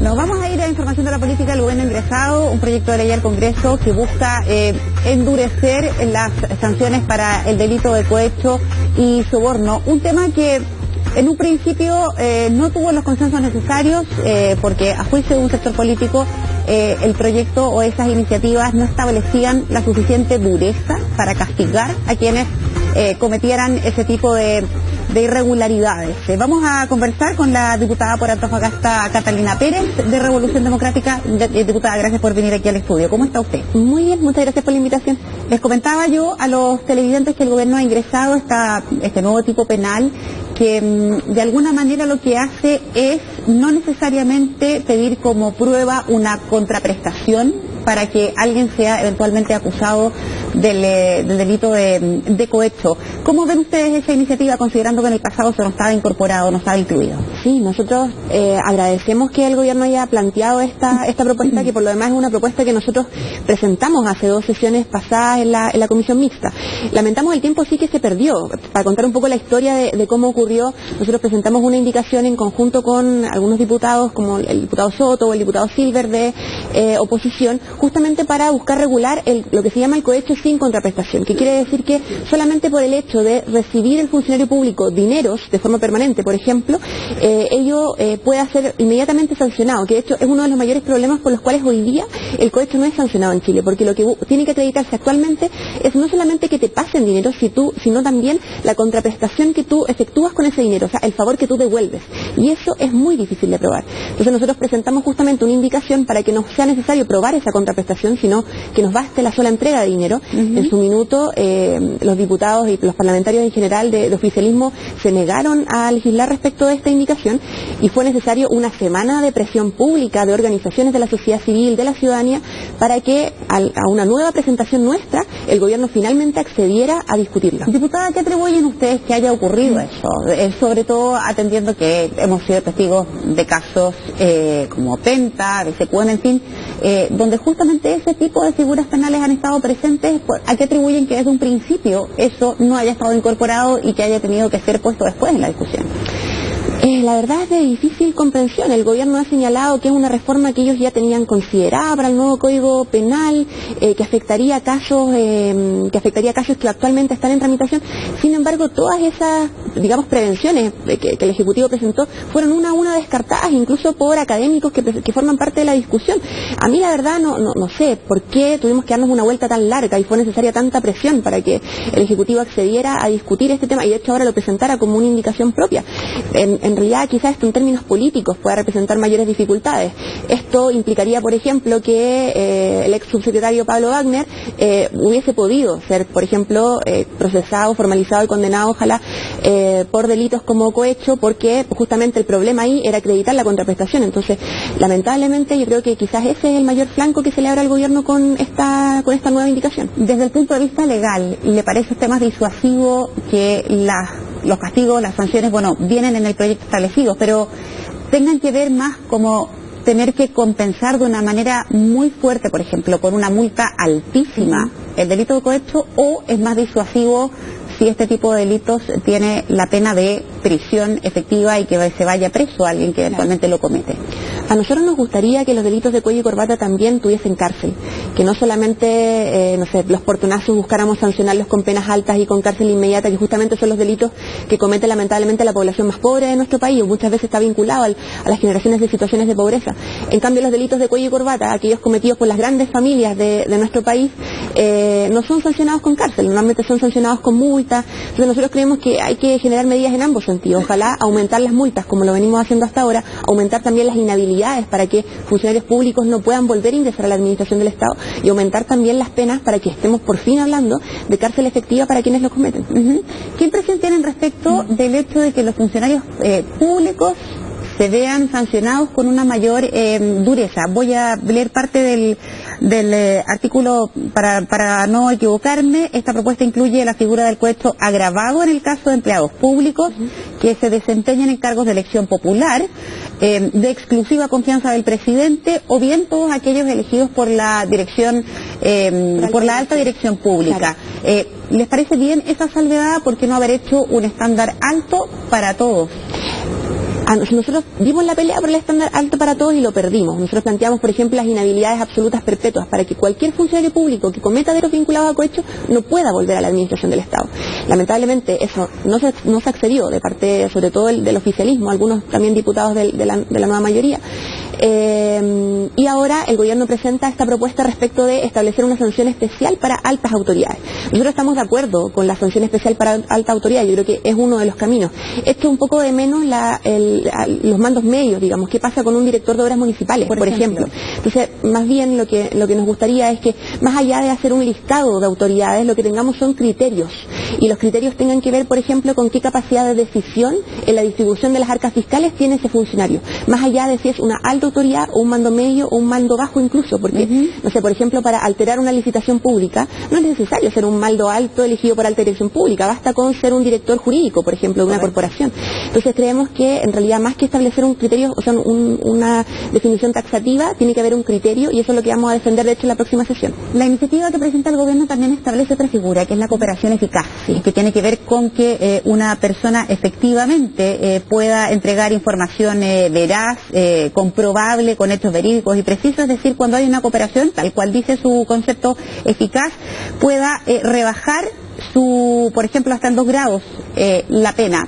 Nos vamos a ir a información de la política del gobierno ingresado, un proyecto de ley al Congreso que busca endurecer las sanciones para el delito de cohecho y soborno, un tema que en un principio no tuvo los consensos necesarios porque a juicio de un sector político el proyecto o esas iniciativas no establecían la suficiente dureza para castigar a quienes cometieran ese tipo de irregularidades. Vamos a conversar con la diputada por Antofagasta, Catalina Pérez, de Revolución Democrática. Diputada, gracias por venir aquí al estudio. ¿Cómo está usted? Muy bien, muchas gracias por la invitación. Les comentaba yo a los televidentes que el gobierno ha ingresado este nuevo tipo penal que de alguna manera lo que hace es no necesariamente pedir como prueba una contraprestación para que alguien sea eventualmente acusado del delito de cohecho. ¿Cómo ven ustedes esa iniciativa, considerando que en el pasado se no estaba incorporado, no estaba incluido? Sí, nosotros agradecemos que el gobierno haya planteado esta propuesta, que por lo demás es una propuesta que nosotros presentamos hace 2 sesiones pasadas en la comisión mixta. Lamentamos el tiempo sí que se perdió. Para contar un poco la historia de cómo ocurrió, nosotros presentamos una indicación en conjunto con algunos diputados, como el diputado Soto o el diputado Silver de oposición, justamente para buscar regular lo que se llama el cohecho sin contraprestación, que quiere decir que solamente por el hecho de recibir el funcionario público dineros de forma permanente, por ejemplo, ello puede ser inmediatamente sancionado, que de hecho es uno de los mayores problemas por los cuales hoy día el cohecho no es sancionado en Chile, porque lo que tiene que acreditarse actualmente es no solamente que te pasen dinero, sino también la contraprestación que tú efectúas con ese dinero, o sea, el favor que tú devuelves, y eso es muy difícil de probar. Entonces nosotros presentamos justamente una indicación para que no sea necesario probar esa contraprestación, sino que nos baste la sola entrega de dinero. En su minuto, los diputados y los parlamentarios en general de oficialismo se negaron a legislar respecto de esta indicación y fue necesario una semana de presión pública de organizaciones de la sociedad civil, de la ciudadanía, para que a una nueva presentación nuestra el gobierno finalmente accediera a discutirlo. Diputada, ¿qué atribuyen ustedes que haya ocurrido eso? Sobre todo atendiendo que hemos sido testigos de casos como Penta, de SQM, en fin, donde justamente ese tipo de figuras penales han estado presentes. ¿A qué atribuyen que desde un principio eso no haya estado incorporado y que haya tenido que ser puesto después en la discusión? La verdad es de difícil comprensión. El gobierno ha señalado que es una reforma que ellos ya tenían considerada para el nuevo Código Penal, que afectaría casos que actualmente están en tramitación. Sin embargo, todas esas, digamos, prevenciones que el Ejecutivo presentó fueron una a una descartadas, incluso por académicos que forman parte de la discusión. A mí la verdad no sé por qué tuvimos que darnos una vuelta tan larga y fue necesaria tanta presión para que el Ejecutivo accediera a discutir este tema y de hecho ahora lo presentara como una indicación propia. En realidad quizás esto en términos políticos pueda representar mayores dificultades. Esto implicaría, por ejemplo, que el ex subsecretario Pablo Wagner hubiese podido ser, por ejemplo, procesado, formalizado y condenado, ojalá, por delitos como cohecho, porque justamente el problema ahí era acreditar la contraprestación. Entonces, lamentablemente, yo creo que quizás ese es el mayor flanco que se le abre al gobierno con esta nueva indicación. Desde el punto de vista legal, ¿le parece usted más disuasivo que los castigos, las sanciones, bueno, vienen en el proyecto establecidos, pero tengan que ver más como tener que compensar de una manera muy fuerte, por ejemplo, con una multa altísima el delito de cohecho, o es más disuasivo si este tipo de delitos tiene la pena de prisión efectiva y que se vaya preso a alguien que eventualmente lo comete? A nosotros nos gustaría que los delitos de cuello y corbata también tuviesen cárcel, que no solamente, los portonazos buscáramos sancionarlos con penas altas y con cárcel inmediata, que justamente son los delitos que comete lamentablemente la población más pobre de nuestro país, muchas veces está vinculado a las generaciones de situaciones de pobreza. En cambio, los delitos de cuello y corbata, aquellos cometidos por las grandes familias de nuestro país, no son sancionados con cárcel, normalmente son sancionados con multas. Entonces nosotros creemos que hay que generar medidas en ambos sentidos. Ojalá aumentar las multas, como lo venimos haciendo hasta ahora, aumentar también las inhabilidades para que funcionarios públicos no puedan volver a ingresar a la administración del Estado, y aumentar también las penas para que estemos por fin hablando de cárcel efectiva para quienes lo cometen. ¿Qué impresión tienen respecto del hecho de que los funcionarios públicos se vean sancionados con una mayor dureza? Voy a leer parte del artículo para no equivocarme. Esta propuesta incluye la figura del cohecho agravado en el caso de empleados públicos que se desempeñan en cargos de elección popular, de exclusiva confianza del presidente, o bien todos aquellos elegidos por la dirección, por la alta dirección pública. ¿Les parece bien esa salvedad? ¿Por qué no haber hecho un estándar alto para todos? Nosotros dimos la pelea por el estándar alto para todos y lo perdimos. Nosotros planteamos, por ejemplo, las inhabilidades absolutas perpetuas para que cualquier funcionario público que cometa delitos vinculados a cohecho no pueda volver a la administración del Estado. Lamentablemente eso no se accedió de parte, sobre todo del oficialismo, algunos también diputados de la nueva mayoría. Y ahora el gobierno presenta esta propuesta respecto de establecer una sanción especial para altas autoridades. Nosotros estamos de acuerdo con la sanción especial para alta autoridad, yo creo que es uno de los caminos. Esto un poco de menos los mandos medios, digamos, qué pasa con un director de obras municipales, por ejemplo. Entonces, más bien lo que nos gustaría es que, más allá de hacer un listado de autoridades, lo que tengamos son criterios. Y los criterios tengan que ver, por ejemplo, con qué capacidad de decisión en la distribución de las arcas fiscales tiene ese funcionario. Más allá de si es una alta autoridad o un mando medio o un mando bajo incluso, porque, no sé, por ejemplo, para alterar una licitación pública no es necesario ser un mando alto elegido por alta dirección pública, basta con ser un director jurídico, por ejemplo, de una corporación. Entonces creemos que en realidad más que establecer un criterio, o sea, una definición taxativa, tiene que haber un criterio y eso es lo que vamos a defender de hecho en la próxima sesión. La iniciativa que presenta el gobierno también establece otra figura, que es la cooperación eficaz, que tiene que ver con que una persona efectivamente pueda entregar información veraz, comprobable, con hechos verídicos y precisos, es decir, cuando hay una cooperación, tal cual dice su concepto eficaz, pueda rebajar por ejemplo, hasta en 2 grados la pena,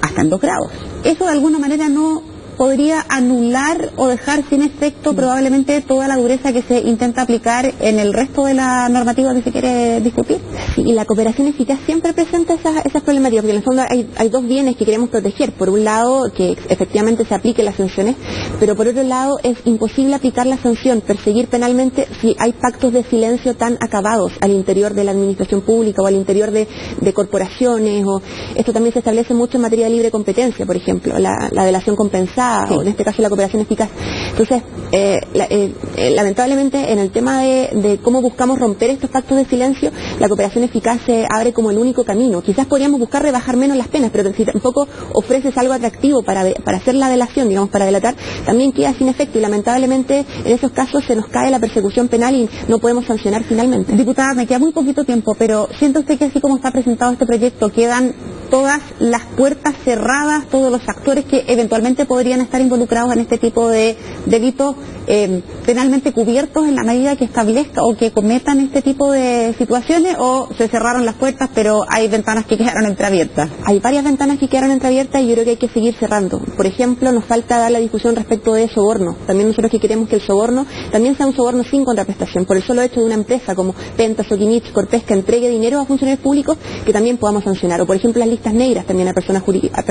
hasta en 2 grados. Eso de alguna manera no podría anular o dejar sin efecto probablemente toda la dureza que se intenta aplicar en el resto de la normativa que se quiere discutir. Sí, y la cooperación eficaz siempre presenta esas problemáticas, porque en el fondo hay 2 bienes que queremos proteger. Por un lado, que efectivamente se apliquen las sanciones, pero por otro lado es imposible aplicar la sanción, perseguir penalmente si hay pactos de silencio tan acabados al interior de la administración pública o al interior de corporaciones. Esto también se establece mucho en materia de libre competencia, por ejemplo, la delación compensada. Sí. O en este caso la cooperación eficaz. Entonces, lamentablemente en el tema de cómo buscamos romper estos pactos de silencio, la cooperación eficaz se abre como el único camino. Quizás podríamos buscar rebajar menos las penas, pero si tampoco ofreces algo atractivo para hacer la delación, digamos, para delatar, también queda sin efecto y lamentablemente en esos casos se nos cae la persecución penal y no podemos sancionar finalmente. Diputada, me queda muy poquito tiempo, pero ¿siente usted que así como está presentado este proyecto quedan todas las puertas cerradas, todos los actores que eventualmente podrían estar involucrados en este tipo de delitos penalmente cubiertos en la medida que establezca o que cometan este tipo de situaciones, o se cerraron las puertas pero hay ventanas que quedaron entreabiertas? Hay varias ventanas que quedaron entreabiertas y yo creo que hay que seguir cerrando. Por ejemplo, nos falta dar la discusión respecto de soborno. También nosotros que queremos que el soborno también sea un soborno sin contraprestación. Por el solo hecho de una empresa como Penta, Soquimich, Corpesca entregue dinero a funcionarios públicos, que también podamos sancionar. O por ejemplo las listas negras también a personas jurídicas.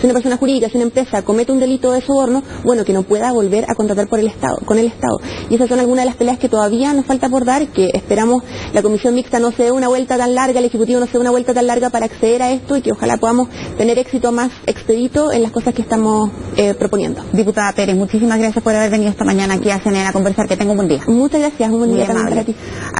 Si una persona jurídica, si una empresa comete un delito de soborno, bueno, que no pueda volver a contratar con el Estado. Y esas son algunas de las peleas que todavía nos falta por dar, que esperamos la comisión mixta no se dé una vuelta tan larga, el Ejecutivo no se dé una vuelta tan larga para acceder a esto y que ojalá podamos tener éxito más expedito en las cosas que estamos proponiendo. Diputada Pérez, muchísimas gracias por haber venido esta mañana aquí a CNN a conversar. Que tenga un buen día. Muchas gracias, un buen día también para ti.